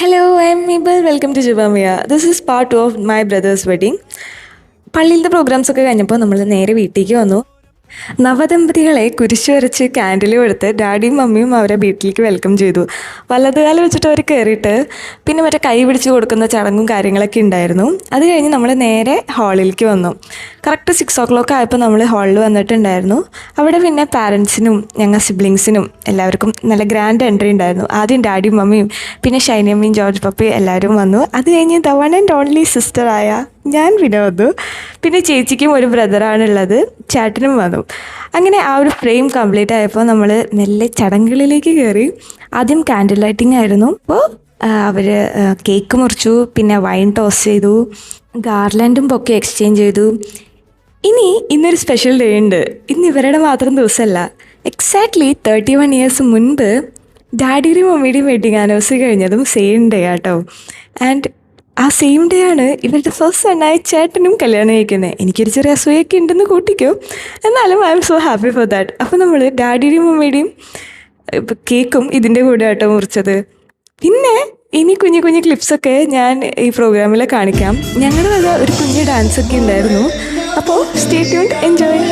Hello, I'm Mabel. Welcome to Jivamia. This is part 2 of my brother's wedding. പള്ളിയിലത്തെ programmes ഒക്കെ കഴിഞ്ഞപ്പോൾ നമ്മൾ നേരെ വീട്ടിലേക്ക് വന്നു. നവദമ്പതികളെ കുരിശ് വരച്ച് ക്യാൻഡിലും എടുത്ത് ഡാഡിയും മമ്മിയും അവരെ വീട്ടിലേക്ക് വെൽക്കം ചെയ്തു. വലതുകാലം വെച്ചിട്ട് അവർ കയറിയിട്ട് പിന്നെ മറ്റേ കൈ പിടിച്ച് കൊടുക്കുന്ന ചടങ്ങും കാര്യങ്ങളൊക്കെ ഉണ്ടായിരുന്നു. അത് കഴിഞ്ഞ് നമ്മൾ നേരെ ഹാളിലേക്ക് വന്നു. കറക്റ്റ് 6 o'clock ആയപ്പോൾ നമ്മൾ ഹാളിൽ വന്നിട്ടുണ്ടായിരുന്നു. അവിടെ പിന്നെ പാരൻസിനും ഞങ്ങൾ സിബ്ലിങ്സിനും എല്ലാവർക്കും നല്ല ഗ്രാൻഡ് എൻട്രി ഉണ്ടായിരുന്നു. ആദ്യം ഡാഡിയും മമ്മിയും പിന്നെ ഷൈനമ്മയും ജോർജ് പപ്പയും എല്ലാവരും വന്നു. അത് കഴിഞ്ഞ് ദ വൺ ആൻഡ് ഓൺലി സിസ്റ്ററായ ഞാൻ പിന്നെ വന്നു. പിന്നെ ചേച്ചിക്കും ഒരു ബ്രദറാണുള്ളത്, ചേട്ടനും വന്നു. അങ്ങനെ ആ ഒരു ഫ്രെയിം കംപ്ലീറ്റ് ആയപ്പോൾ നമ്മൾ മെല്ലെ ചടങ്ങുകളിലേക്ക് കയറി. ആദ്യം കാൻഡിൽ ലൈറ്റിംഗ് ആയിരുന്നു. അപ്പോൾ അവർ കേക്ക് മുറിച്ചു, പിന്നെ വൈൻ ടോസ് ചെയ്തു, ഗാർലാൻഡും പൊക്കെ എക്സ്ചേഞ്ച് ചെയ്തു. ഇന്നൊരു സ്പെഷ്യൽ ഡേ ഉണ്ട്. ഇന്ന് ഇവരുടെ മാത്രം ദിവസമല്ല, എക്സാക്ട്ലി 31 years മുൻപ് ഡാഡിയുടെയും മമ്മിയുടെയും വെഡിങ് ആനിവേഴ്സറി കഴിഞ്ഞതും സെയിം ഡേ ആട്ടോ. ആൻഡ് ആ സെയിം ഡേ ആണ് ഇവരുടെ ഫസ്റ്റ് സണ്ണായ ചേട്ടനും കല്യാണം കഴിക്കുന്നത്. എനിക്കൊരു ചെറിയ അസൂയൊക്കെ ഉണ്ടെന്ന് കൂട്ടിക്കോ, എന്നാലും I M so happy for that. അപ്പോൾ നമ്മൾ ഡാഡിയുടെയും മമ്മിയുടെയും കേക്കും ഇതിൻ്റെ കൂടെ ആട്ടോ മുറിച്ചത്. പിന്നെ കുഞ്ഞു കുഞ്ഞു ക്ലിപ്സൊക്കെ ഞാൻ ഈ പ്രോഗ്രാമിൽ കാണിക്കാം. ഞങ്ങളുടെ വക ഒരു കുഞ്ഞു ഡാൻസൊക്കെ ഉണ്ടായിരുന്നു. അപ്പോൾ സ്റ്റേ ട്യൂൺഡ്, എൻജോയ്.